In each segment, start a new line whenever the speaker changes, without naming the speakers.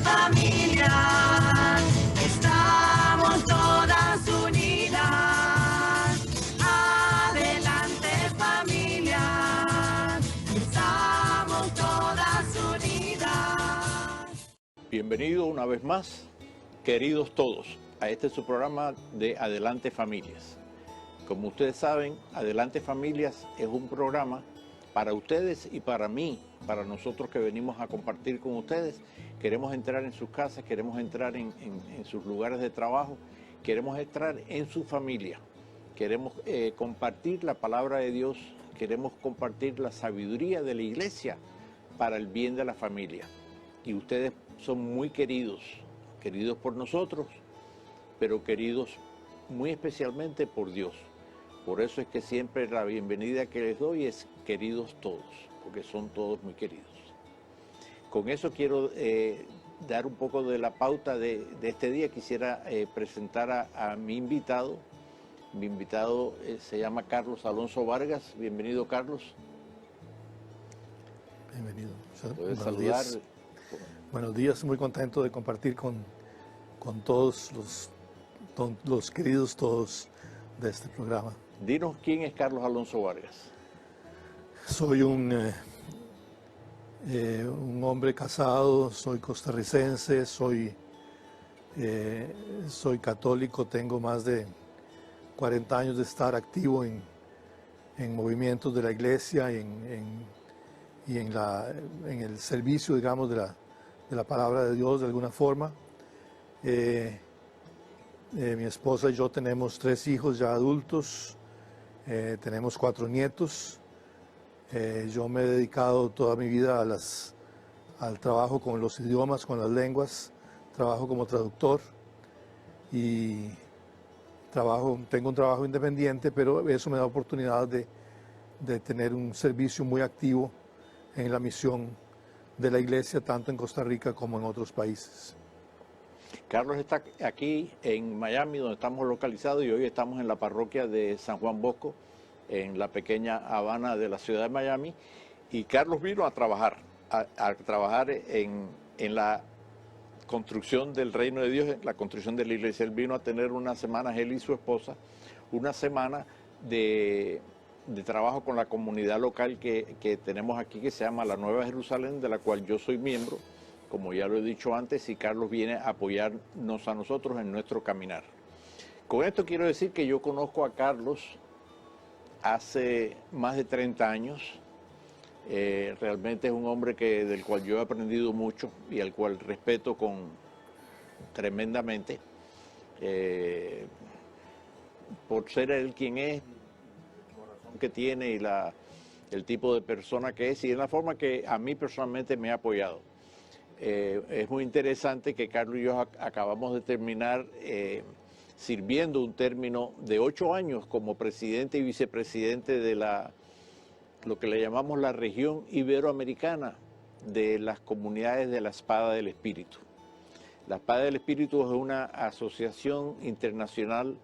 familia, estamos todas unidas. Adelante familia, estamos todas unidas.
Bienvenido una vez más, queridos todos, a este su programa de Adelante Familias. Como ustedes saben, Adelante Familias es un programa para ustedes y para mí, para nosotros que venimos a compartir con ustedes. Queremos entrar en sus casas, queremos entrar en sus lugares de trabajo, queremos entrar en su familia, queremos compartir la palabra de Dios, queremos compartir la sabiduría de la iglesia para el bien de la familia. Y ustedes son muy queridos, queridos por nosotros, pero queridos muy especialmente por Dios. Por eso es que siempre la bienvenida que les doy es queridos todos, porque son todos muy queridos. Con eso quiero dar un poco de la pauta de este día. Quisiera presentar a mi invitado. Mi invitado se llama Carlos Alonso Vargas. Bienvenido, Carlos.
Bienvenido.
Puedes saludar.
Buenos días, muy contento de compartir con todos los queridos todos de este programa.
Dinos quién es Carlos Alonso Vargas.
Soy un hombre casado, soy costarricense, soy católico, tengo más de 40 años de estar activo en movimientos de la iglesia y en el servicio, digamos, de la palabra de Dios de alguna forma. Mi esposa y yo tenemos 3 hijos ya adultos, tenemos 4 nietos. Yo me he dedicado toda mi vida al trabajo con los idiomas, con las lenguas, trabajo como traductor y tengo un trabajo independiente, pero eso me da oportunidad de tener un servicio muy activo en la misión de la iglesia, tanto en Costa Rica como en otros países.
Carlos está aquí en Miami, donde estamos localizados, y hoy estamos en la parroquia de San Juan Bosco, en la pequeña Habana de la ciudad de Miami. Y Carlos vino a trabajar en la construcción del reino de Dios, en la construcción de la iglesia. Él vino a tener unas semanas, él y su esposa, una semana de trabajo con la comunidad local que tenemos aquí, que se llama la Nueva Jerusalén, de la cual yo soy miembro, como ya lo he dicho antes, y Carlos viene a apoyarnos a nosotros en nuestro caminar. Con esto quiero decir que yo conozco a Carlos hace más de 30 años. Realmente es un hombre del cual yo he aprendido mucho y al cual respeto tremendamente, por ser él quien es, el corazón que tiene y el tipo de persona que es, y en la forma que a mí personalmente me ha apoyado. Es muy interesante que Carlos y yo acabamos de terminar sirviendo un término de 8 años como presidente y vicepresidente de lo que le llamamos la región iberoamericana de las comunidades de la Espada del Espíritu. La Espada del Espíritu es una asociación internacional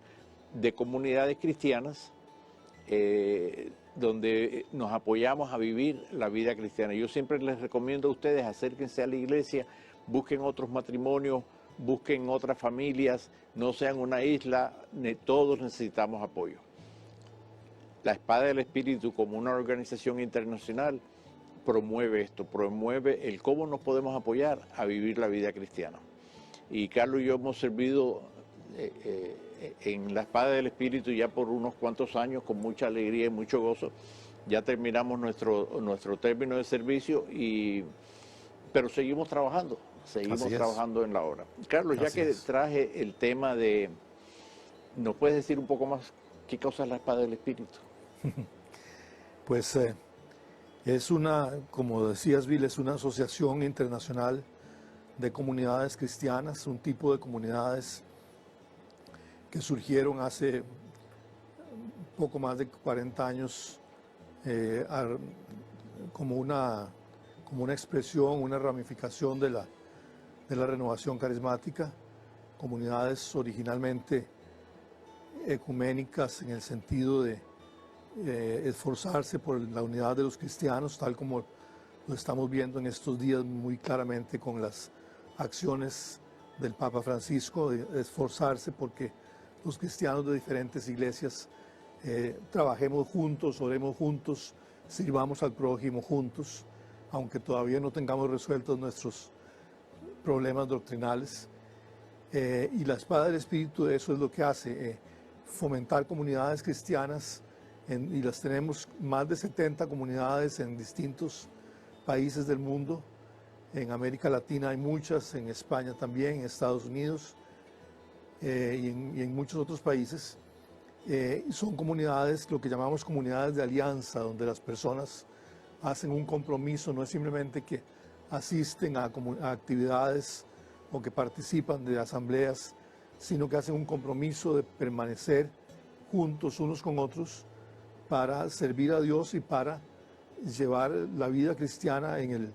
de comunidades cristianas donde nos apoyamos a vivir la vida cristiana. Yo siempre les recomiendo a ustedes, acérquense a la iglesia, busquen otros matrimonios, busquen otras familias, no sean una isla, todos necesitamos apoyo. La Espada del Espíritu, como una organización internacional, promueve esto, promueve el cómo nos podemos apoyar a vivir la vida cristiana. Y Carlos y yo hemos servido en la Espada del Espíritu ya por unos cuantos años, con mucha alegría y mucho gozo. Ya terminamos nuestro término de servicio, pero seguimos trabajando en la obra. Carlos, ya que traje el tema ¿nos puedes decir un poco más qué cosa es la Espada del Espíritu?
Pues es como decías, Bill, es una asociación internacional de comunidades cristianas, un tipo de comunidades que surgieron hace poco más de 40 años como una expresión, una ramificación de la renovación carismática, comunidades originalmente ecuménicas en el sentido de esforzarse por la unidad de los cristianos, tal como lo estamos viendo en estos días muy claramente con las acciones del Papa Francisco de esforzarse porque los cristianos de diferentes iglesias trabajemos juntos, oremos juntos, sirvamos al prójimo juntos, aunque todavía no tengamos resueltos nuestros problemas doctrinales. Y la espada del Espíritu de eso es lo que hace, fomentar comunidades cristianas, y las tenemos más de 70 comunidades en distintos países del mundo. En América Latina hay muchas, en España también, en Estados Unidos y en muchos otros países. Son comunidades, lo que llamamos comunidades de alianza, donde las personas hacen un compromiso, no es simplemente que asisten a actividades o que participan de asambleas, sino que hacen un compromiso de permanecer juntos unos con otros para servir a Dios y para llevar la vida cristiana en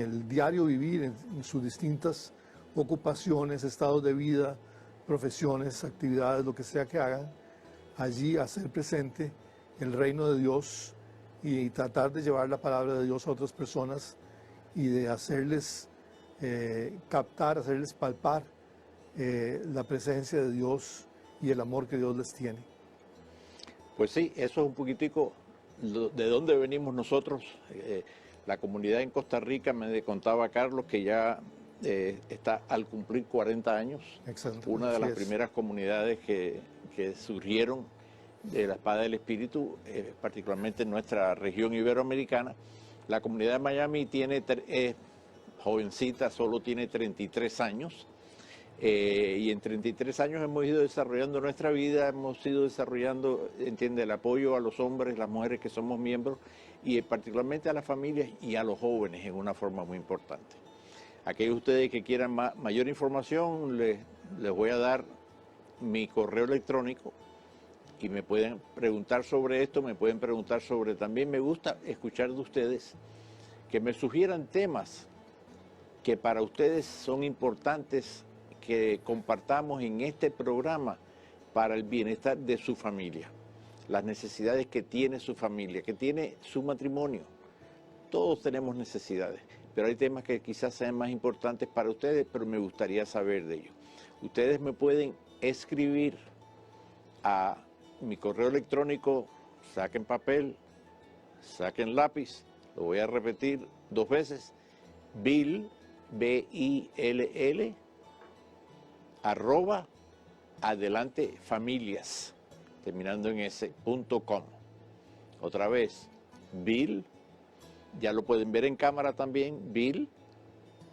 el diario vivir, en sus distintas ocupaciones, estados de vida, profesiones, actividades, lo que sea que hagan, allí hacer presente el reino de Dios y tratar de llevar la palabra de Dios a otras personas y de hacerles captar, hacerles palpar la presencia de Dios y el amor que Dios les tiene.
Pues sí, eso es un poquitico de dónde venimos nosotros. La comunidad en Costa Rica, me contaba Carlos, que ya está al cumplir 40 años.
Excelente.
Una de
Así
las
es.
primeras comunidades que surgieron de la espada del Espíritu, particularmente en nuestra región iberoamericana. La comunidad de Miami es jovencita, solo tiene 33 años. Y en 33 años hemos ido desarrollando nuestra vida, hemos ido desarrollando, entiende, el apoyo a los hombres, las mujeres que somos miembros, y particularmente a las familias y a los jóvenes en una forma muy importante. Aquellos de ustedes que quieran mayor información, les voy a dar mi correo electrónico y me pueden preguntar sobre esto, me pueden preguntar sobre, también me gusta escuchar de ustedes que me sugieran temas que para ustedes son importantes que compartamos en este programa para el bienestar de su familia, las necesidades que tiene su familia, que tiene su matrimonio. Todos tenemos necesidades, pero hay temas que quizás sean más importantes para ustedes, pero me gustaría saber de ellos. Ustedes me pueden escribir a mi correo electrónico, saquen papel, saquen lápiz, lo voy a repetir 2 veces, Bill, B-I-L-L, @adelantefamilias, terminando en ese.com. Otra vez, Bill, ya lo pueden ver en cámara también, Bill,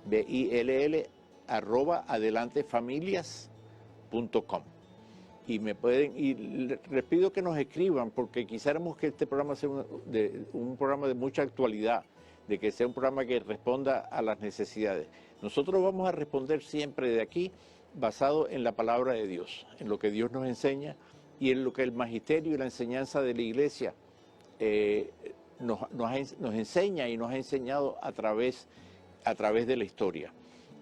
B-I-L-L, @adelantefamilias.com. Y me pueden, y les pido que nos escriban, porque quisiéramos que este programa sea un programa de mucha actualidad, de que sea un programa que responda a las necesidades. Nosotros vamos a responder siempre de aquí, basado en la palabra de Dios, en lo que Dios nos enseña y en lo que el magisterio y la enseñanza de la iglesia nos enseña y nos ha enseñado a través de la historia.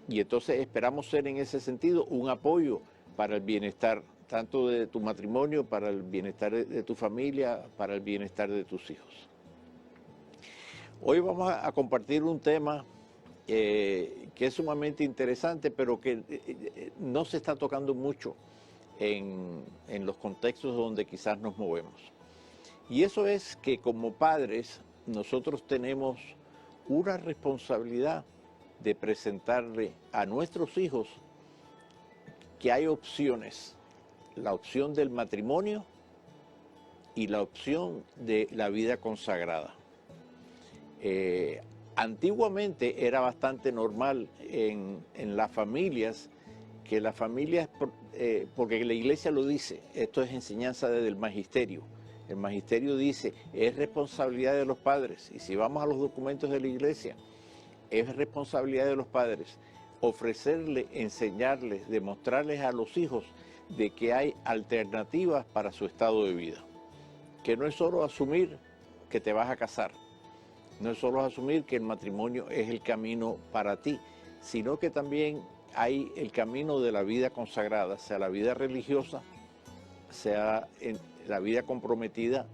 Y entonces esperamos ser en ese sentido un apoyo para el bienestar tanto de tu matrimonio, para el bienestar de tu familia, para el bienestar de tus hijos. Hoy vamos a compartir un tema que es sumamente interesante, pero que no se está tocando mucho en los contextos donde quizás nos movemos. Y eso es que como padres nosotros tenemos una responsabilidad de presentarle a nuestros hijos que hay opciones, la opción del matrimonio y la opción de la vida consagrada. Antiguamente era bastante normal en las familias, que las familias, porque la iglesia lo dice, esto es enseñanza desde el magisterio. El magisterio dice, es responsabilidad de los padres, y si vamos a los documentos de la iglesia, es responsabilidad de los padres ofrecerle, enseñarles, demostrarles a los hijos de que hay alternativas para su estado de vida. Que no es solo asumir que te vas a casar, no es solo asumir que el matrimonio es el camino para ti, sino que también hay el camino de la vida consagrada, sea la vida religiosa, sea en la vida comprometida,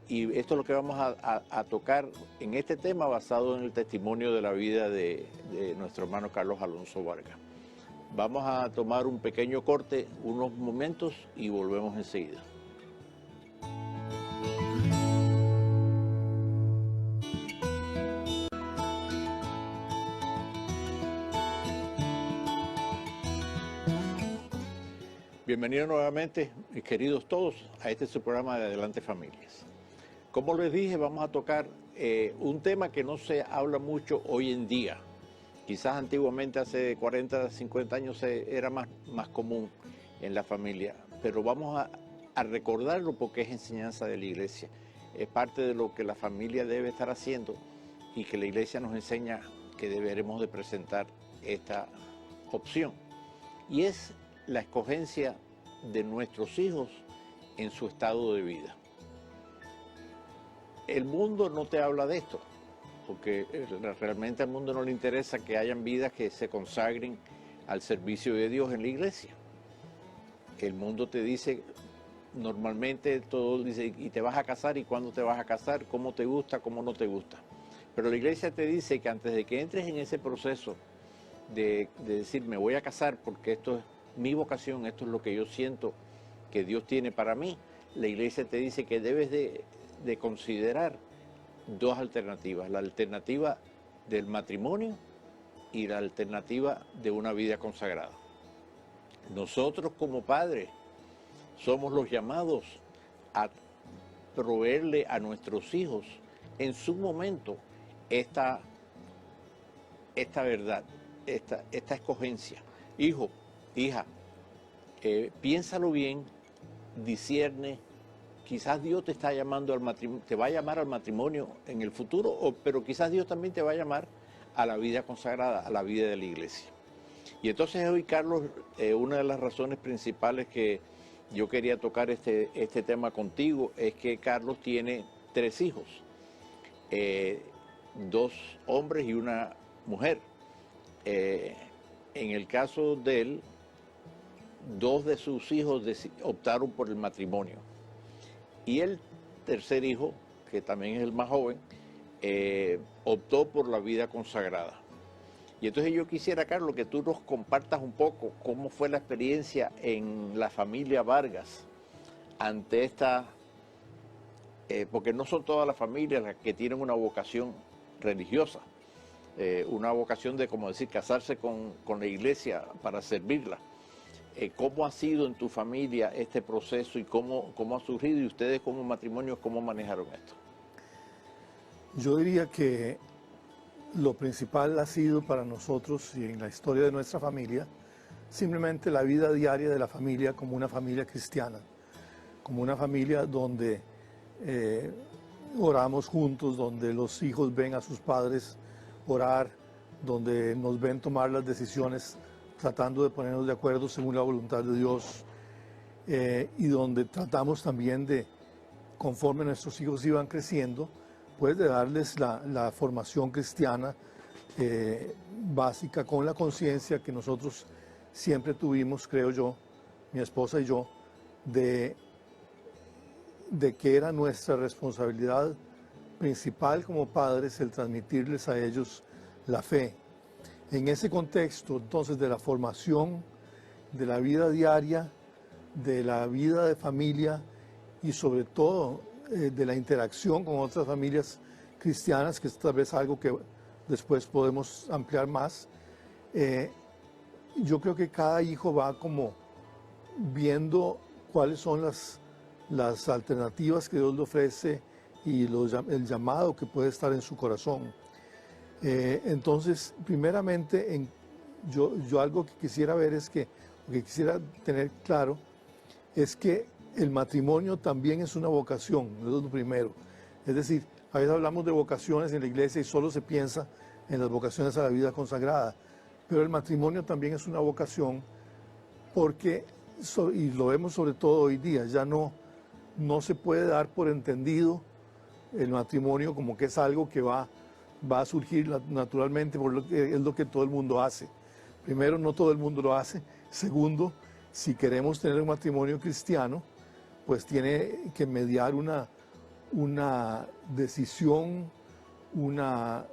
y esto es lo que vamos a tocar en este tema basado en el testimonio de la vida de nuestro hermano Carlos Alonso Vargas. Vamos a tomar un pequeño corte, unos momentos, y volvemos enseguida. Bienvenidos nuevamente, mis queridos todos, a este su programa de Adelante Familias. Como les dije, vamos a tocar un tema que no se habla mucho hoy en día. Quizás antiguamente, hace 40, 50 años, era más común en la familia, pero vamos a recordarlo porque es enseñanza de la iglesia. Es parte de lo que la familia debe estar haciendo y que la iglesia nos enseña que deberemos de presentar esta opción. Y es la escogencia de nuestros hijos en su estado de vida. El mundo no te habla de esto, porque realmente al mundo no le interesa que hayan vidas que se consagren al servicio de Dios en la iglesia. El mundo te dice, normalmente todo dice, y te vas a casar, y cuándo te vas a casar, cómo te gusta, cómo no te gusta. Pero la iglesia te dice que antes de que entres en ese proceso de decir, me voy a casar porque esto es mi vocación, esto es lo que yo siento que Dios tiene para mí, la iglesia te dice que debes de considerar dos alternativas, la alternativa del matrimonio y la alternativa de una vida consagrada. Nosotros como padres somos los llamados a proveerle a nuestros hijos en su momento esta verdad, esta escogencia. Hijo, hija, piénsalo bien, discierne. Quizás Dios te está llamando al matrimonio, te va a llamar al matrimonio en el futuro, pero quizás Dios también te va a llamar a la vida consagrada, a la vida de la iglesia. Y entonces hoy, Carlos, una de las razones principales que yo quería tocar este tema contigo es que Carlos tiene 3 hijos, 2 hombres y una mujer. En el caso de él, 2 de sus hijos optaron por el matrimonio. Y el tercer hijo, que también es el más joven, optó por la vida consagrada. Y entonces yo quisiera, Carlos, que tú nos compartas un poco cómo fue la experiencia en la familia Vargas ante esta, porque no son todas las familias las que tienen una vocación religiosa, una vocación de, como decir, casarse con la iglesia para servirla. ¿Cómo ha sido en tu familia este proceso y cómo ha surgido? Y ustedes como matrimonio, ¿cómo manejaron esto?
Yo diría que lo principal ha sido para nosotros y en la historia de nuestra familia, simplemente la vida diaria de la familia como una familia cristiana, como una familia donde oramos juntos, donde los hijos ven a sus padres orar, donde nos ven tomar las decisiones tratando de ponernos de acuerdo según la voluntad de Dios, y donde tratamos también de, conforme nuestros hijos iban creciendo, pues de darles la formación cristiana básica, con la conciencia que nosotros siempre tuvimos, creo yo, mi esposa y yo, de que era nuestra responsabilidad principal como padres el transmitirles a ellos la fe. En ese contexto, entonces, de la formación, de la vida diaria, de la vida de familia y sobre todo de la interacción con otras familias cristianas, que es tal vez algo que después podemos ampliar más, yo creo que cada hijo va como viendo cuáles son las alternativas que Dios le ofrece y el llamado que puede estar en su corazón. Entonces, primeramente, yo algo que quisiera ver es que, lo que quisiera tener claro, es que el matrimonio también es una vocación, eso es lo primero. Es decir, a veces hablamos de vocaciones en la iglesia y solo se piensa en las vocaciones a la vida consagrada, pero el matrimonio también es una vocación porque, y lo vemos sobre todo hoy día, ya no se puede dar por entendido el matrimonio como que es algo que va a surgir naturalmente, porque es lo que todo el mundo hace. Primero, no todo el mundo lo hace. Segundo, si queremos tener un matrimonio cristiano, pues tiene que mediar una decisión, una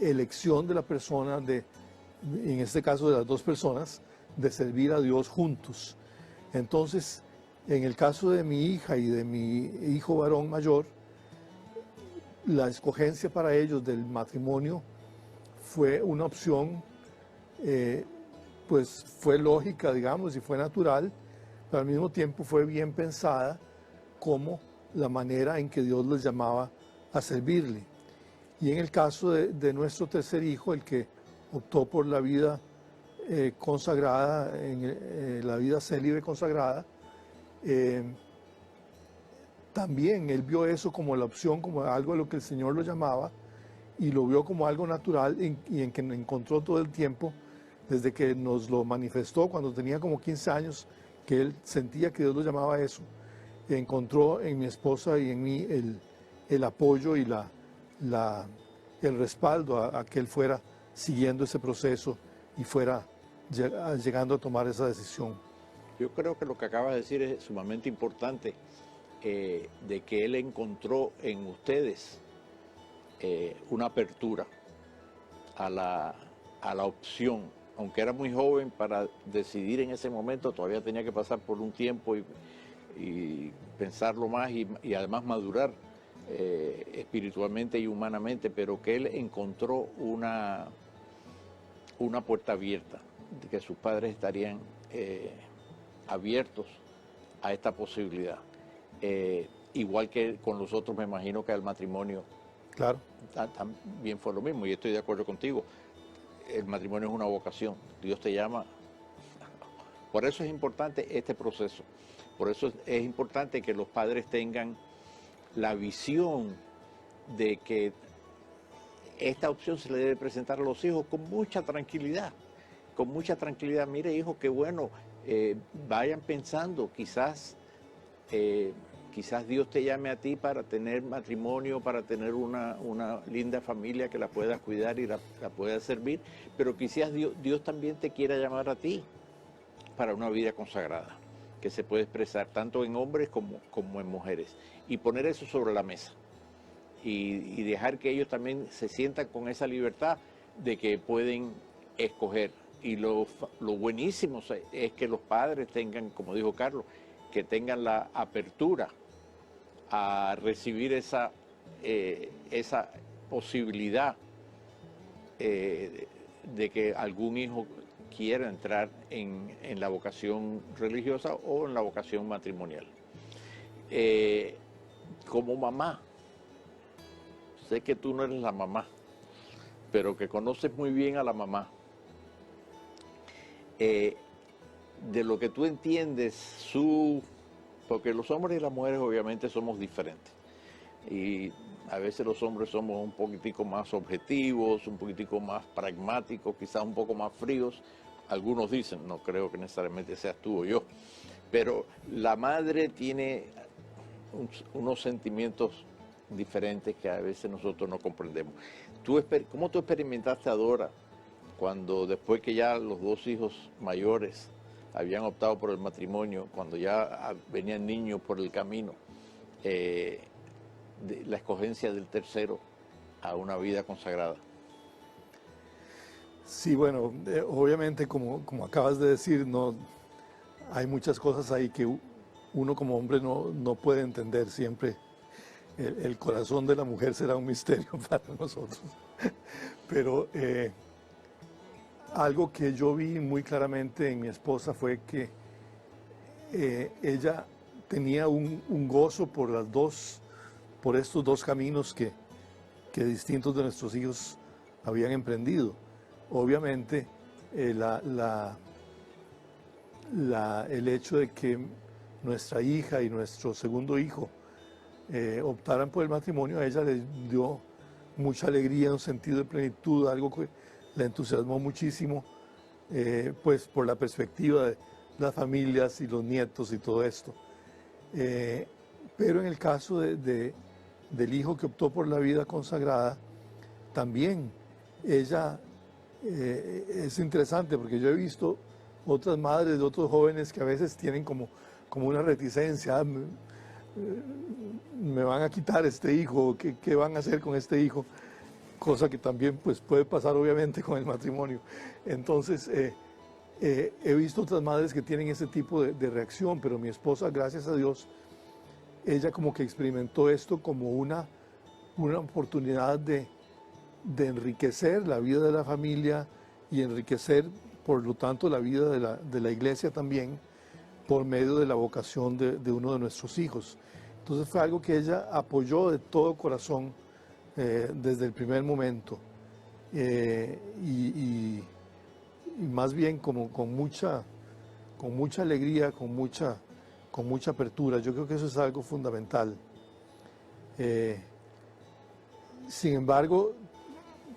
elección de la persona, en este caso de las dos personas, de servir a Dios juntos. Entonces, en el caso de mi hija y de mi hijo varón mayor, la escogencia para ellos del matrimonio fue una opción, pues fue lógica, digamos, y fue natural, pero al mismo tiempo fue bien pensada como la manera en que Dios les llamaba a servirle. Y en el caso de nuestro tercer hijo, el que optó por la vida consagrada, la vida célibe consagrada, también él vio eso como la opción, como algo a lo que el Señor lo llamaba, y lo vio como algo natural y en que encontró todo el tiempo, desde que nos lo manifestó cuando tenía como 15 años, que él sentía que Dios lo llamaba a eso. Encontró en mi esposa y en mí el apoyo y el respaldo a que él fuera siguiendo ese proceso y fuera llegando a tomar esa decisión.
Yo creo que lo que acabas de decir es sumamente importante, de que él encontró en ustedes una apertura a la opción. Aunque era muy joven para decidir en ese momento, todavía tenía que pasar por un tiempo y pensarlo más y además madurar espiritualmente y humanamente, pero que él encontró una puerta abierta, de que sus padres estarían abiertos a esta posibilidad. Igual que con los otros, me imagino que al matrimonio
Claro.
también fue lo mismo, y estoy de acuerdo contigo. El matrimonio es una vocación, Dios te llama. Por eso es importante este proceso, por eso es importante que los padres tengan la visión de que esta opción se le debe presentar a los hijos con mucha tranquilidad, con mucha tranquilidad. Mire, hijo, qué bueno, vayan pensando, quizás Dios te llame a ti para tener matrimonio, para tener una linda familia que la puedas cuidar y la puedas servir, pero quizás Dios también te quiera llamar a ti para una vida consagrada, que se puede expresar tanto en hombres como en mujeres, y poner eso sobre la mesa y dejar que ellos también se sientan con esa libertad de que pueden escoger. Y lo buenísimo es que los padres tengan, como dijo Carlos, que tengan la apertura a recibir esa posibilidad de que algún hijo quiera entrar en la vocación religiosa o en la vocación matrimonial. Como mamá, sé que tú no eres la mamá, pero que conoces muy bien a la mamá. De lo que tú entiendes, porque los hombres y las mujeres obviamente somos diferentes, y a veces los hombres somos un poquitico más objetivos, un poquitico más pragmáticos, quizás un poco más fríos, algunos dicen, no creo que necesariamente seas tú o yo, pero la madre tiene unos sentimientos diferentes que a veces nosotros no comprendemos. ¿Cómo tú experimentaste a Dora cuando después que ya los dos hijos mayores habían optado por el matrimonio, cuando ya venían niños por el camino, la escogencia del tercero a una vida consagrada?
Sí, bueno, obviamente como acabas de decir, no, hay muchas cosas ahí que uno como hombre no puede entender siempre. El corazón de la mujer será un misterio para nosotros. Pero algo que yo vi muy claramente en mi esposa fue que ella tenía un gozo por estos dos caminos que distintos de nuestros hijos habían emprendido. Obviamente, el hecho de que nuestra hija y nuestro segundo hijo optaran por el matrimonio, a ella le dio mucha alegría, un sentido de plenitud, algo que le entusiasmó muchísimo, pues por la perspectiva de las familias y los nietos y todo esto. Pero en el caso del hijo que optó por la vida consagrada, también ella es interesante, porque yo he visto otras madres de otros jóvenes que a veces tienen como una reticencia. me van a quitar este hijo, qué van a hacer con este hijo, cosa que también pues puede pasar obviamente con el matrimonio. Entonces he visto otras madres que tienen ese tipo de reacción, pero mi esposa, gracias a Dios, ella como que experimentó esto como una oportunidad de enriquecer la vida de la familia y enriquecer, por lo tanto, la vida de la iglesia también, por medio de la vocación de uno de nuestros hijos. Entonces fue algo que ella apoyó de todo corazón desde el primer momento. Y más bien como con mucha alegría, con mucha apertura. Yo creo que eso es algo fundamental. Sin embargo,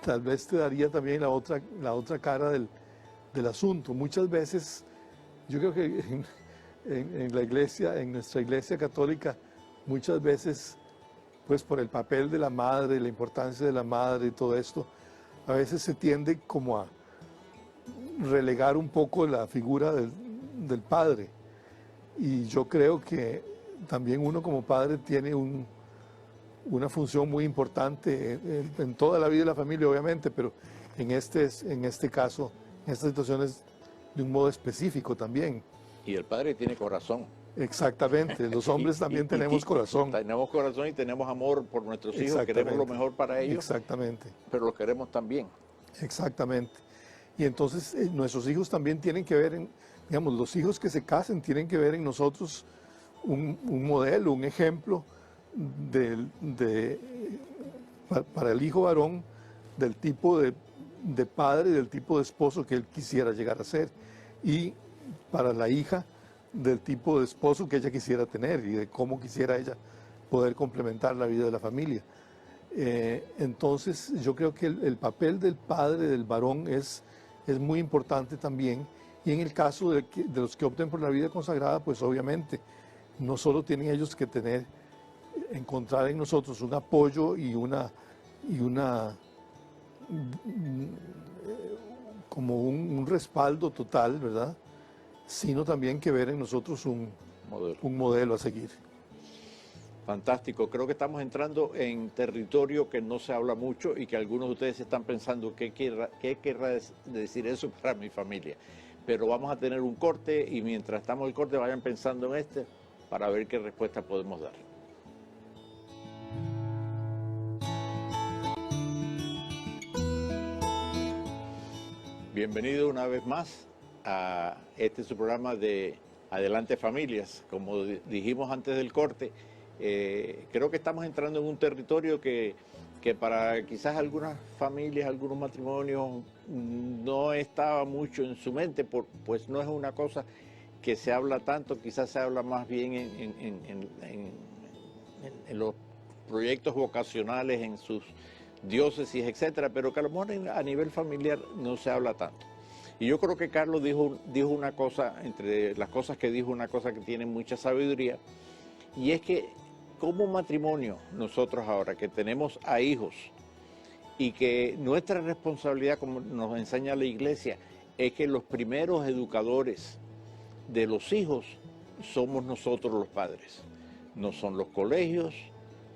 tal vez te daría también la otra cara del asunto. Muchas veces, yo creo que en la iglesia, en nuestra iglesia católica, muchas veces, pues por el papel de la madre, la importancia de la madre y todo esto, a veces se tiende como a relegar un poco la figura del padre. Y yo creo que también uno como padre tiene una función muy importante en toda la vida de la familia, obviamente, pero en este caso, en estas situaciones, de un modo específico también.
Y el padre tiene corazón.
Exactamente, los hombres también tenemos corazón.
Tenemos corazón y tenemos amor por nuestros hijos, queremos lo mejor para ellos.
Exactamente.
Pero los queremos también.
Exactamente. Y entonces nuestros hijos también tienen que ver, digamos, los hijos que se casen tienen que ver en nosotros un modelo, un ejemplo para el hijo varón del tipo de padre, del tipo de esposo que él quisiera llegar a ser, y para la hija del tipo de esposo que ella quisiera tener y de cómo quisiera ella poder complementar la vida de la familia. Entonces yo creo que el papel del padre, del varón, es muy importante también, y en el caso de los que opten por la vida consagrada, pues obviamente no solo tienen ellos que encontrar en nosotros un apoyo y como un respaldo total, ¿verdad? Sino también que ver en nosotros un modelo a seguir.
Fantástico, creo que estamos entrando en territorio que no se habla mucho y que algunos de ustedes están pensando qué querrá decir eso para mi familia. Pero vamos a tener un corte y mientras estamos en el corte vayan pensando en para ver qué respuesta podemos dar. Bienvenido una vez más a su programa de Adelante Familias. Como dijimos antes del corte, creo que estamos entrando en un territorio que para quizás algunas familias, algunos matrimonios, no estaba mucho en su mente, pues no es una cosa que se habla tanto, quizás se habla más bien en los proyectos vocacionales, en sus diócesis, etcétera, pero que a lo mejor a nivel familiar no se habla tanto. Y yo creo que Carlos dijo una cosa, entre las cosas que dijo, una cosa que tiene mucha sabiduría, y es que como matrimonio, nosotros ahora que tenemos a hijos, y que nuestra responsabilidad, como nos enseña la iglesia, es que los primeros educadores de los hijos somos nosotros los padres. No son los colegios,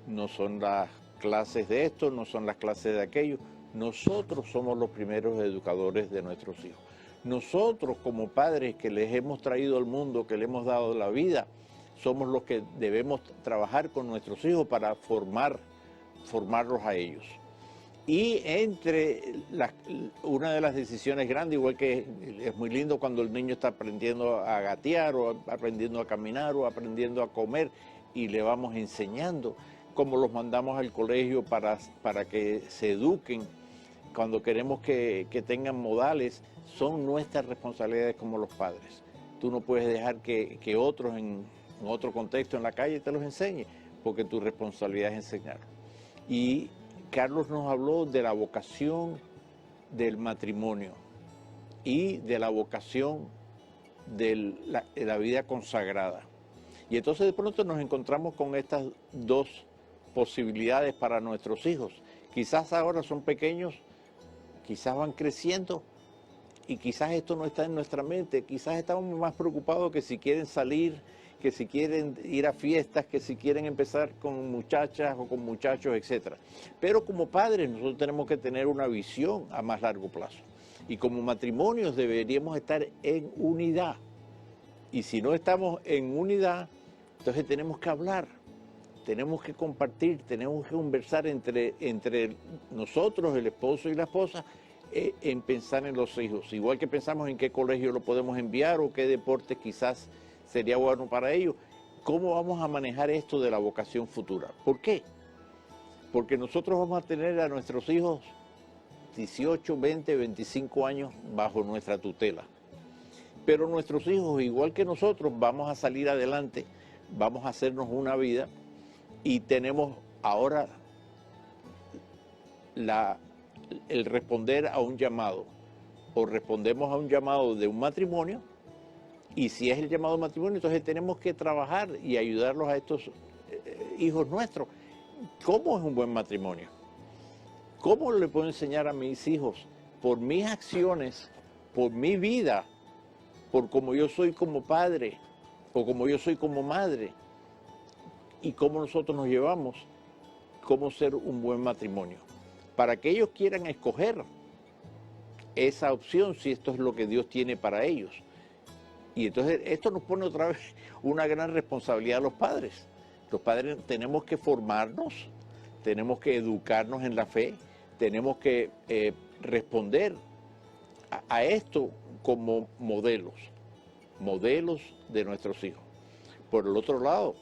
no son las clases de esto, no son las clases de aquello. Nosotros somos los primeros educadores de nuestros hijos. Nosotros como padres que les hemos traído al mundo, que les hemos dado la vida, somos los que debemos trabajar con nuestros hijos para formarlos a ellos. Y una de las decisiones grandes, igual que es muy lindo cuando el niño está aprendiendo a gatear o aprendiendo a caminar o aprendiendo a comer y le vamos enseñando cómo los mandamos al colegio para que se eduquen, cuando queremos que tengan modales, son nuestras responsabilidades como los padres. Tú no puedes dejar que otros en otro contexto en la calle te los enseñen, porque tu responsabilidad es enseñar. Y Carlos nos habló de la vocación del matrimonio y de la vocación de la vida consagrada. Y entonces de pronto nos encontramos con estas dos posibilidades para nuestros hijos. Quizás ahora son pequeños, quizás van creciendo y quizás esto no está en nuestra mente. Quizás estamos más preocupados que si quieren salir que si quieren ir a fiestas, que si quieren empezar con muchachas o con muchachos, etc. Pero como padres nosotros tenemos que tener una visión a más largo plazo. Y como matrimonios deberíamos estar en unidad. Y si no estamos en unidad, entonces tenemos que hablar, tenemos que compartir, tenemos que conversar entre nosotros, el esposo y la esposa, en pensar en los hijos. Igual que pensamos en qué colegio lo podemos enviar o qué deporte quizás sería bueno para ellos. ¿Cómo vamos a manejar esto de la vocación futura? ¿Por qué? Porque nosotros vamos a tener a nuestros hijos 18, 20, 25 años bajo nuestra tutela. Pero nuestros hijos, igual que nosotros, vamos a salir adelante, vamos a hacernos una vida y tenemos ahora el responder a un llamado. O respondemos a un llamado de un matrimonio, y si es el llamado de matrimonio, entonces tenemos que trabajar y ayudarlos a estos hijos nuestros. ¿Cómo es un buen matrimonio? ¿Cómo le puedo enseñar a mis hijos? Por mis acciones, por mi vida, por cómo yo soy como padre o como yo soy como madre y cómo nosotros nos llevamos, cómo ser un buen matrimonio. Para que ellos quieran escoger esa opción si esto es lo que Dios tiene para ellos. Y entonces esto nos pone otra vez una gran responsabilidad a los padres. Los padres tenemos que formarnos, tenemos que educarnos en la fe, tenemos que responder a esto como modelos de nuestros hijos. Por el otro lado,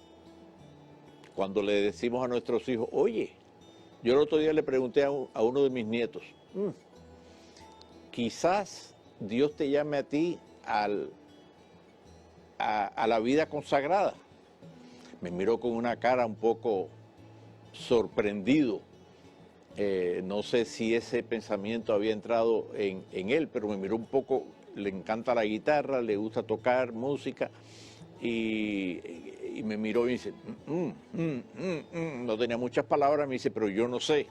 cuando le decimos a nuestros hijos, oye, yo el otro día le pregunté a uno de mis nietos, quizás Dios te llame a ti a la vida consagrada. Me miró con una cara un poco sorprendido. No sé si ese pensamiento había entrado en él, pero me miró un poco, le encanta la guitarra, le gusta tocar música, y me miró y me dice, no tenía muchas palabras, me dice, pero yo no sé.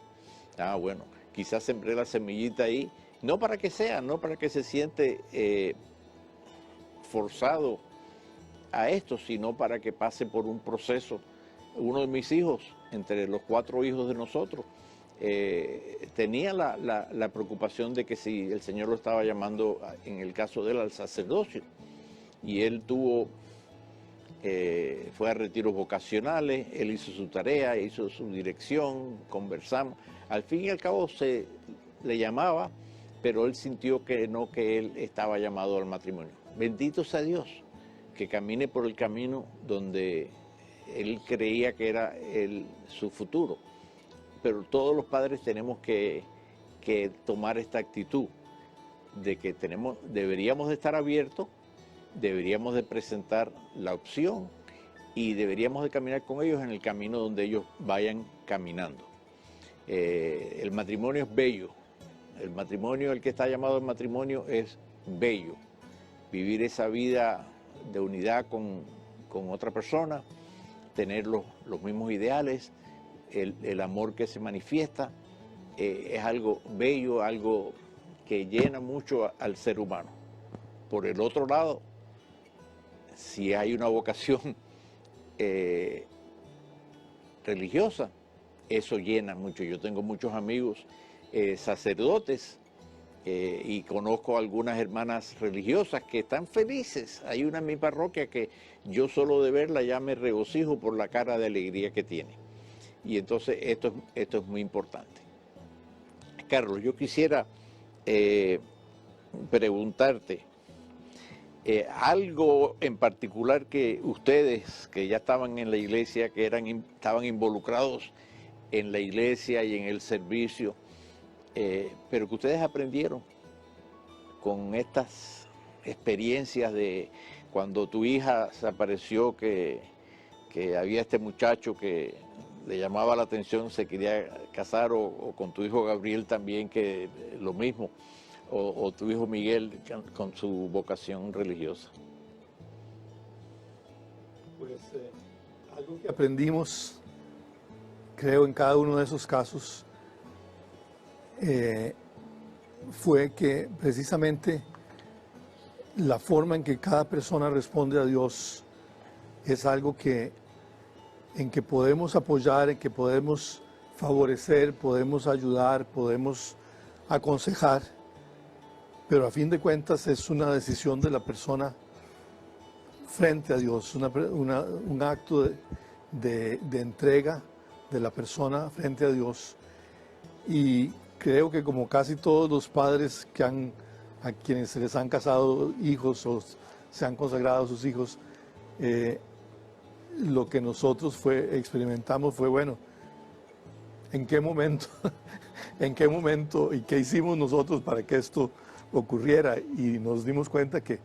Ah, bueno, quizás sembré la semillita ahí, no para que se siente forzado a esto, sino para que pase por un proceso. Uno de mis hijos, entre los 4 hijos de nosotros, tenía la preocupación de que si el Señor lo estaba llamando, en el caso de él, al sacerdocio. Y él fue a retiros vocacionales, él hizo su tarea, hizo su dirección, conversamos. Al fin y al cabo le llamaba, pero él sintió que no, que él estaba llamado al matrimonio. Bendito sea Dios, que camine por el camino donde él creía que era su futuro. Pero todos los padres tenemos que tomar esta actitud de que deberíamos de estar abiertos, deberíamos de presentar la opción y deberíamos de caminar con ellos en el camino donde ellos vayan caminando. El matrimonio es bello. El matrimonio, el que está llamado al matrimonio, es bello. Vivir esa vida de unidad con otra persona, tener los mismos ideales, el amor que se manifiesta, es algo bello, algo que llena mucho al ser humano. Por el otro lado, si hay una vocación religiosa, eso llena mucho. Yo tengo muchos amigos sacerdotes y conozco algunas hermanas religiosas que están felices. Hay una en mi parroquia que yo solo de verla ya me regocijo por la cara de alegría que tiene. Y entonces esto es muy importante. Carlos, yo quisiera preguntarte algo en particular que ustedes, que ya estaban en la iglesia, que estaban involucrados en la iglesia y en el servicio, pero que ustedes aprendieron con estas experiencias de cuando tu hija se apareció, que había este muchacho que le llamaba la atención, se quería casar, o con tu hijo Gabriel también, que lo mismo, o tu hijo Miguel con su vocación religiosa.
Pues algo que aprendimos, creo, en cada uno de esos casos, fue que precisamente la forma en que cada persona responde a Dios es algo en que podemos apoyar, en que podemos favorecer, podemos ayudar, podemos aconsejar, pero a fin de cuentas es una decisión de la persona frente a Dios, un acto de entrega de la persona frente a Dios. Y creo que como casi todos los padres a quienes se les han casado hijos o se han consagrado a sus hijos, lo que nosotros experimentamos fue, bueno, ¿en qué momento, en qué momento y qué hicimos nosotros para que esto ocurriera? Y nos dimos cuenta que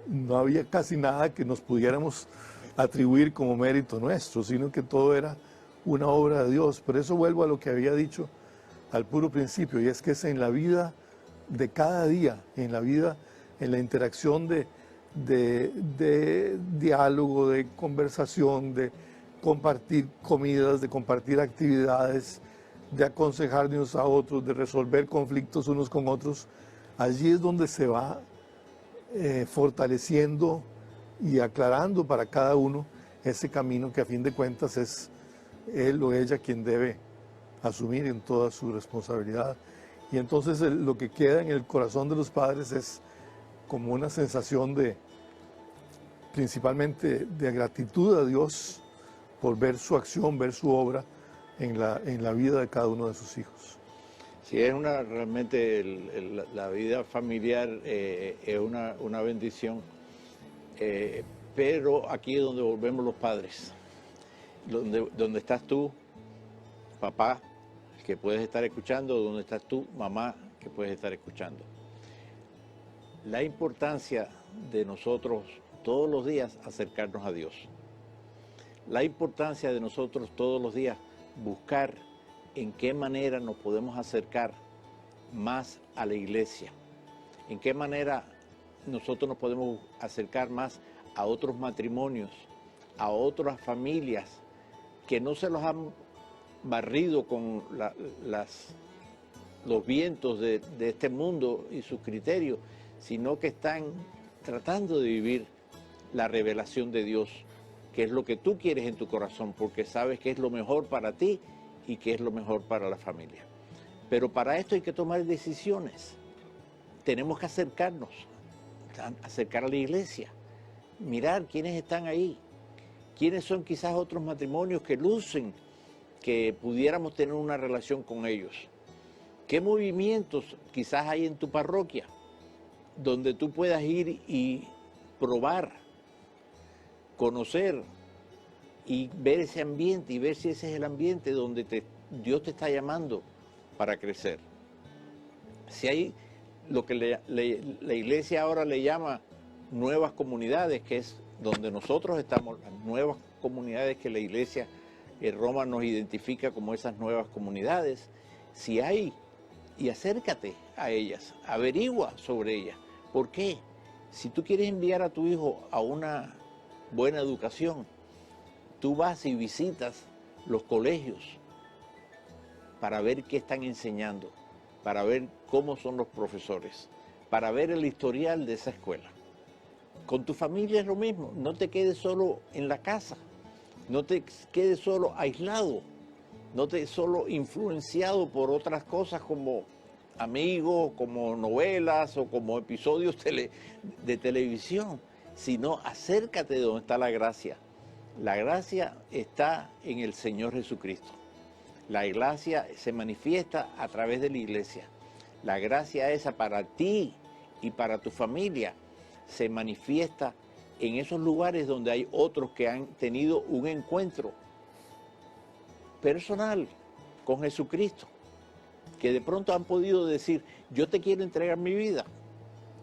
no había casi nada que nos pudiéramos atribuir como mérito nuestro, sino que todo era una obra de Dios. Por eso vuelvo a lo que había dicho al puro principio, y es que es en la vida de cada día, en la vida, en la interacción de diálogo, de conversación, de compartir comidas, de compartir actividades, de aconsejar de unos a otros, de resolver conflictos unos con otros. Allí es donde se va fortaleciendo y aclarando para cada uno ese camino que a fin de cuentas es él o ella quien debe asumir en toda su responsabilidad. Y entonces lo que queda en el corazón de los padres es como una sensación principalmente de gratitud a Dios por ver su acción, ver su obra en la vida de cada uno de sus hijos.
Sí, es realmente la vida familiar es una bendición, pero aquí es donde volvemos los padres, donde estás tú, papá, que puedes estar escuchando, donde estás tú, mamá, que puedes estar escuchando. La importancia de nosotros todos los días acercarnos a Dios. La importancia de nosotros todos los días buscar en qué manera nos podemos acercar más a la iglesia, en qué manera nosotros nos podemos acercar más a otros matrimonios, a otras familias que no se los han barrido con los vientos de este mundo y sus criterios, sino que están tratando de vivir la revelación de Dios, que es lo que tú quieres en tu corazón, porque sabes que es lo mejor para ti y que es lo mejor para la familia. Pero para esto hay que tomar decisiones. Tenemos que acercarnos, acercar a la iglesia, mirar quiénes están ahí, quiénes son quizás otros matrimonios que lucen, que pudiéramos tener una relación con ellos. ¿Qué movimientos quizás hay en tu parroquia donde tú puedas ir y probar, conocer y ver ese ambiente y ver si ese es el ambiente donde Dios te está llamando para crecer? Si hay lo que la iglesia ahora le llama nuevas comunidades, que es donde nosotros estamos, las nuevas comunidades que la iglesia Roma nos identifica como esas nuevas comunidades, si hay, y acércate a ellas, averigua sobre ellas. ¿Por qué? Si tú quieres enviar a tu hijo a una buena educación, tú vas y visitas los colegios para ver qué están enseñando, para ver cómo son los profesores, para ver el historial de esa escuela. Con tu familia es lo mismo, no te quedes solo en la casa, no te quedes solo aislado, no te solo influenciado por otras cosas como amigos, como novelas o como episodios de televisión, sino acércate de donde está la gracia. La gracia está en el Señor Jesucristo. La gracia se manifiesta a través de la iglesia. La gracia esa para ti y para tu familia se manifiesta en esos lugares donde hay otros que han tenido un encuentro personal con Jesucristo, que de pronto han podido decir, yo te quiero entregar mi vida,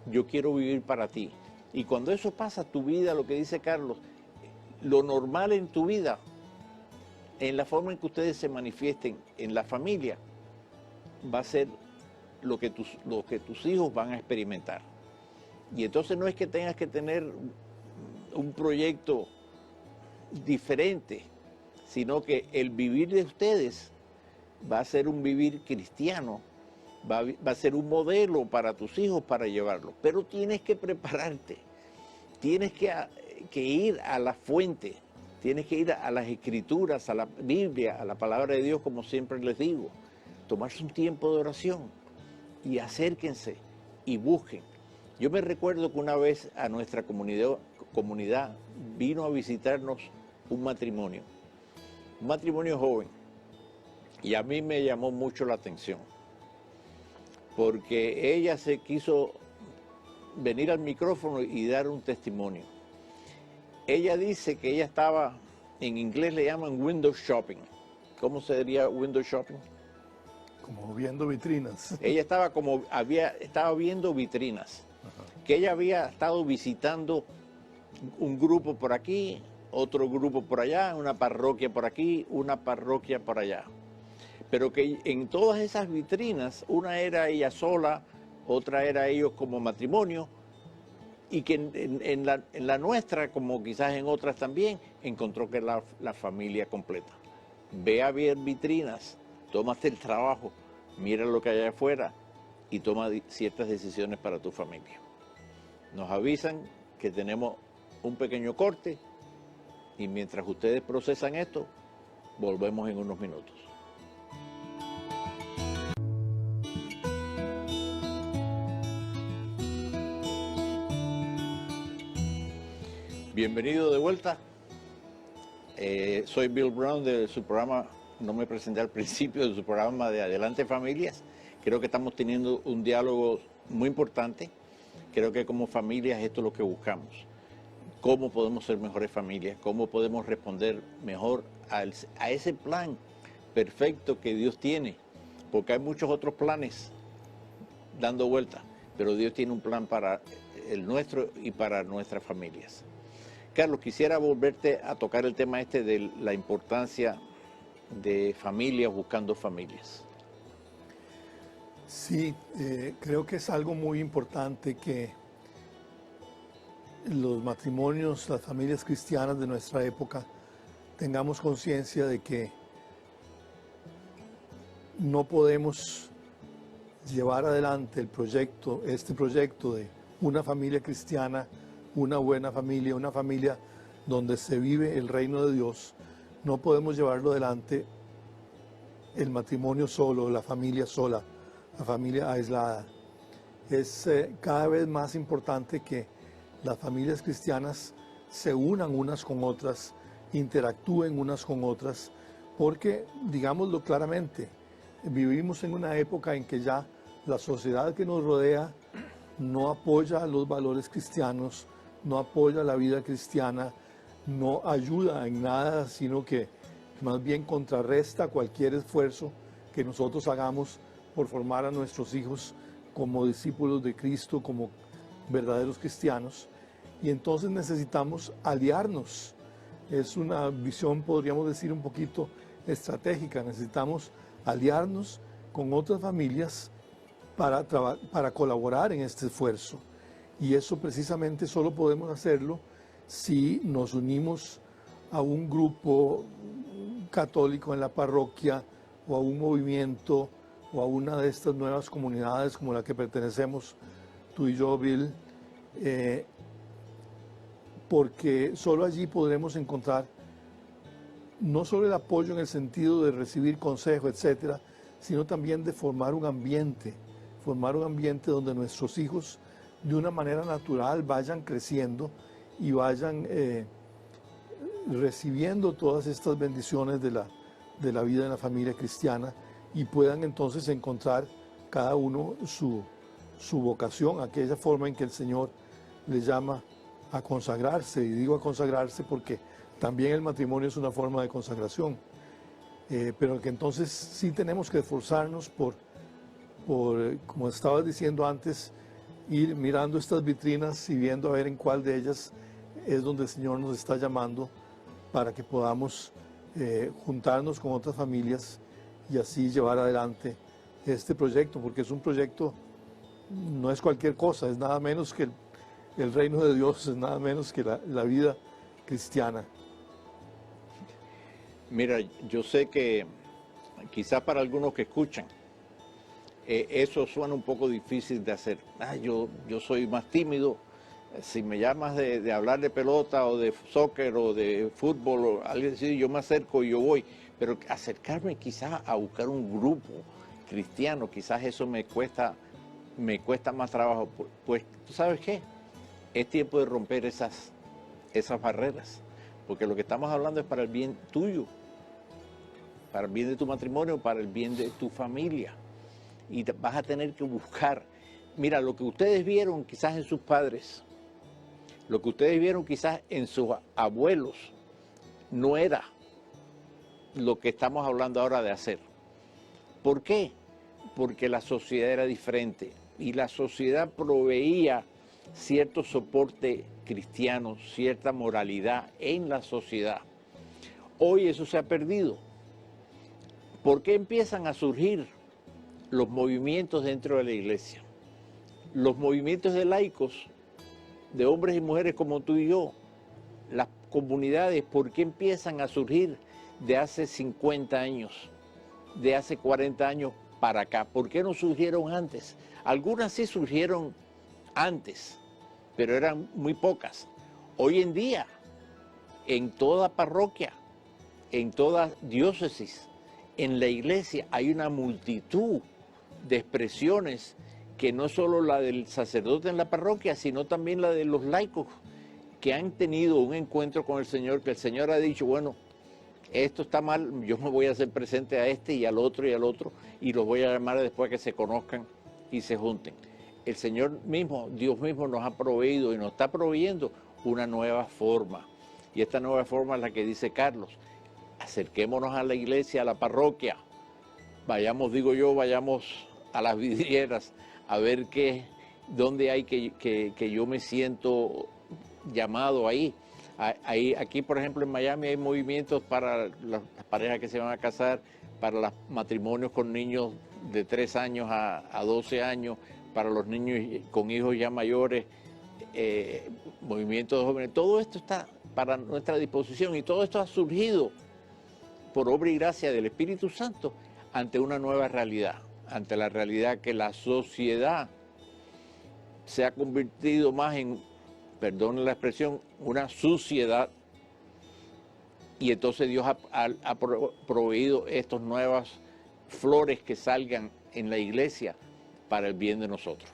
yo quiero vivir para ti. Y cuando eso pasa, tu vida, lo que dice Carlos, lo normal en tu vida, en la forma en que ustedes se manifiesten en la familia, va a ser lo que tus hijos van a experimentar. Y entonces no es que tengas que tener un proyecto diferente, sino que el vivir de ustedes va a ser un vivir cristiano, va a ser un modelo para tus hijos para llevarlo. Pero tienes que prepararte, tienes que que ir a la fuente, tienes que ir a las escrituras, a la Biblia, a la palabra de Dios, como siempre les digo. Tomarse un tiempo de oración y acérquense y busquen. Yo me recuerdo que una vez a nuestra comunidad vino a visitarnos un matrimonio joven, y a mí me llamó mucho la atención, porque ella se quiso venir al micrófono y dar un testimonio. Ella dice que ella estaba, en inglés le llaman window shopping. ¿Cómo sería window shopping?
Como viendo vitrinas.
Ella estaba viendo vitrinas, que ella había estado visitando un grupo por aquí, otro grupo por allá, una parroquia por aquí, una parroquia por allá. Pero que en todas esas vitrinas, una era ella sola, otra era ellos como matrimonio, y que en la nuestra, como quizás en otras también, encontró que la familia completa. Ve a ver vitrinas, tómate el trabajo, mira lo que hay afuera y toma ciertas decisiones para tu familia. Nos avisan que tenemos un pequeño corte y mientras ustedes procesan esto, volvemos en unos minutos. Bienvenido de vuelta. Soy Bill Brown de su programa, no me presenté al principio, de su programa de Adelante Familias. Creo que estamos teniendo un diálogo muy importante. Creo que como familias esto es lo que buscamos. Cómo podemos ser mejores familias, cómo podemos responder mejor a ese plan perfecto que Dios tiene. Porque hay muchos otros planes dando vueltas, pero Dios tiene un plan para el nuestro y para nuestras familias. Carlos, quisiera volverte a tocar el tema de la importancia de familias buscando familias.
Sí, creo que es algo muy importante que los matrimonios, las familias cristianas de nuestra época, tengamos conciencia de que no podemos llevar adelante este proyecto de una familia cristiana, una buena familia, una familia donde se vive el reino de Dios. No podemos llevarlo adelante el matrimonio solo, la familia sola, la familia aislada. Es cada vez más importante que las familias cristianas se unan unas con otras, interactúen unas con otras, porque, digámoslo claramente, vivimos en una época en que ya la sociedad que nos rodea no apoya los valores cristianos, no apoya la vida cristiana, no ayuda en nada, sino que más bien contrarresta cualquier esfuerzo que nosotros hagamos por formar a nuestros hijos como discípulos de Cristo, como verdaderos cristianos. Y entonces necesitamos aliarnos. Es una visión, podríamos decir, un poquito estratégica. Necesitamos aliarnos con otras familias para colaborar en este esfuerzo. Y eso precisamente solo podemos hacerlo si nos unimos a un grupo católico en la parroquia o a un movimiento o a una de estas nuevas comunidades como la que pertenecemos tú y yo, Bill, porque solo allí podremos encontrar no solo el apoyo en el sentido de recibir consejo, etcétera, sino también de formar un ambiente donde nuestros hijos de una manera natural vayan creciendo y vayan recibiendo todas estas bendiciones de la vida en la familia cristiana y puedan entonces encontrar cada uno su vocación, aquella forma en que el Señor les llama a consagrarse. Y digo a consagrarse porque también el matrimonio es una forma de consagración, pero que entonces sí tenemos que esforzarnos por, como estabas diciendo antes, ir mirando estas vitrinas y viendo a ver en cuál de ellas es donde el Señor nos está llamando para que podamos juntarnos con otras familias y así llevar adelante este proyecto, porque es un proyecto, no es cualquier cosa, es nada menos que el reino de Dios, es nada menos que la vida cristiana.
Mira, yo sé que quizás para algunos que escuchan, eso suena un poco difícil de hacer. Yo soy más tímido, Si me llamas de hablar de pelota o de soccer o de fútbol o alguien así, yo me acerco y yo voy. Pero acercarme quizás a buscar un grupo cristiano, quizás eso me cuesta más trabajo. Pues, ¿tú sabes qué? Es tiempo de romper esas barreras, porque lo que estamos hablando es para el bien tuyo, para el bien de tu matrimonio, para el bien de tu familia. Y vas a tener que buscar, mira, lo que ustedes vieron quizás en sus padres, lo que ustedes vieron quizás en sus abuelos, no era lo que estamos hablando ahora de hacer. ¿Por qué? Porque la sociedad era diferente y la sociedad proveía cierto soporte cristiano, cierta moralidad en la sociedad. Hoy eso se ha perdido. ¿Por qué empiezan a surgir los movimientos dentro de la iglesia? Los movimientos de laicos, de hombres y mujeres como tú y yo, las comunidades, ¿por qué empiezan a surgir de hace 50 años, de hace 40 años para acá? ¿Por qué no surgieron antes? Algunas sí surgieron antes, pero eran muy pocas. Hoy en día, en toda parroquia, en toda diócesis, en la iglesia hay una multitud de expresiones que no solo la del sacerdote en la parroquia, sino también la de los laicos que han tenido un encuentro con el Señor, que el Señor ha dicho, bueno, esto está mal, yo me voy a hacer presente a este y al otro, y los voy a llamar después que se conozcan y se junten. El Señor mismo, Dios mismo nos ha proveído y nos está proveyendo una nueva forma. Y esta nueva forma es la que dice Carlos. Acerquémonos a la iglesia, a la parroquia. Vayamos, digo yo, vayamos a las vidrieras a ver dónde hay que yo me siento llamado ahí. Aquí, por ejemplo, en Miami hay movimientos para las parejas que se van a casar, para los matrimonios con niños de 3 años a 12 años, para los niños con hijos ya mayores, movimientos de jóvenes. Todo esto está para nuestra disposición y todo esto ha surgido por obra y gracia del Espíritu Santo ante una nueva realidad, ante la realidad que la sociedad se ha convertido más en, perdón la expresión, una suciedad. Y entonces Dios ha proveído estas nuevas flores que salgan en la iglesia para el bien de nosotros.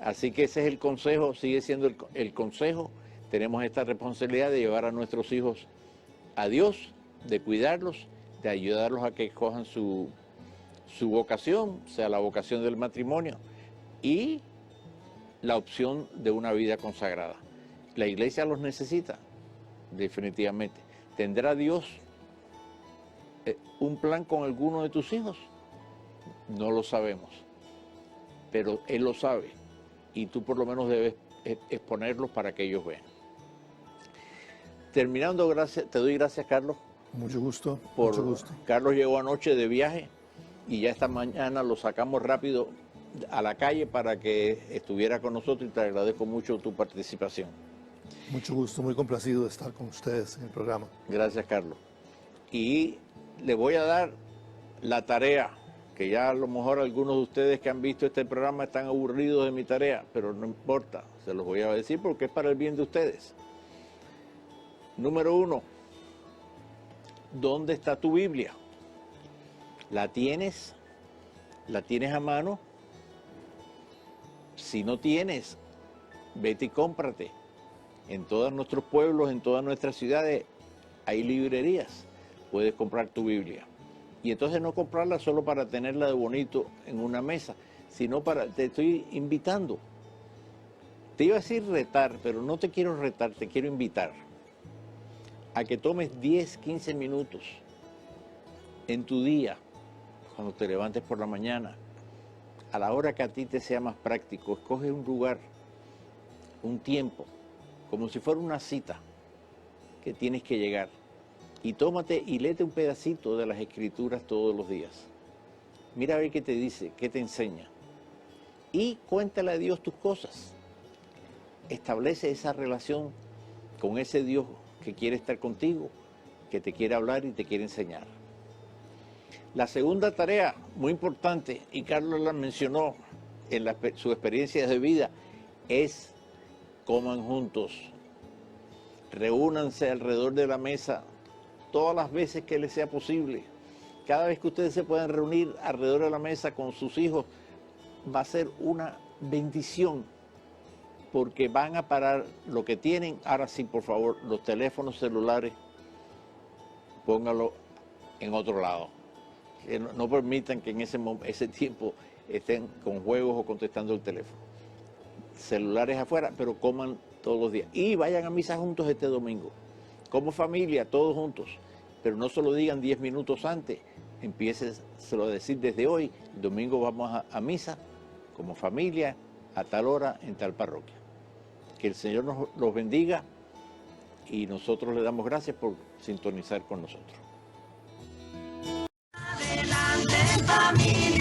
Así que ese es el consejo, sigue siendo el consejo. Tenemos esta responsabilidad de llevar a nuestros hijos a Dios, de cuidarlos, de ayudarlos a que escojan su vocación, sea la vocación del matrimonio y la opción de una vida consagrada. La iglesia los necesita, definitivamente. ¿Tendrá Dios un plan con alguno de tus hijos? No lo sabemos, pero Él lo sabe y tú por lo menos debes exponerlos para que ellos vean. Terminando, te doy gracias, Carlos.
Mucho gusto,
Por,
mucho gusto.
Carlos llegó anoche de viaje y ya esta mañana lo sacamos rápido a la calle para que estuviera con nosotros y te agradezco mucho tu participación.
Mucho gusto, muy complacido de estar con ustedes en el programa.
Gracias, Carlos. Y le voy a dar la tarea, que ya a lo mejor algunos de ustedes que han visto este programa están aburridos de mi tarea, pero no importa, se los voy a decir porque es para el bien de ustedes. Número 1, ¿dónde está tu Biblia? ¿La tienes? ¿La tienes a mano? Si no tienes, vete y cómprate. En todos nuestros pueblos, en todas nuestras ciudades, hay librerías. Puedes comprar tu Biblia. Y entonces no comprarla solo para tenerla de bonito en una mesa, sino te estoy invitando. Te iba a decir retar, pero no te quiero retar, te quiero invitar a que tomes 10, 15 minutos en tu día, cuando te levantes por la mañana, a la hora que a ti te sea más práctico, escoge un lugar, un tiempo, como si fuera una cita que tienes que llegar, y tómate y léete un pedacito de las Escrituras todos los días. Mira a ver qué te dice, qué te enseña. Y cuéntale a Dios tus cosas. Establece esa relación con ese Dios que quiere estar contigo, que te quiere hablar y te quiere enseñar. La segunda tarea, muy importante, y Carlos la mencionó en su experiencia de vida, es coman juntos, reúnanse alrededor de la mesa todas las veces que les sea posible. Cada vez que ustedes se puedan reunir alrededor de la mesa con sus hijos, va a ser una bendición, porque van a parar lo que tienen. Ahora sí, por favor, los teléfonos celulares, pónganlo en otro lado. No permitan que en ese tiempo estén con juegos o contestando el teléfono. Celulares afuera, pero coman todos los días. Y vayan a misa juntos este domingo. Como familia, todos juntos. Pero no se lo digan 10 minutos antes. Empiécenselo a decir desde hoy. El domingo vamos a misa como familia a tal hora en tal parroquia. Que el Señor los bendiga y nosotros le damos gracias por sintonizar con nosotros.
Adelante, familia.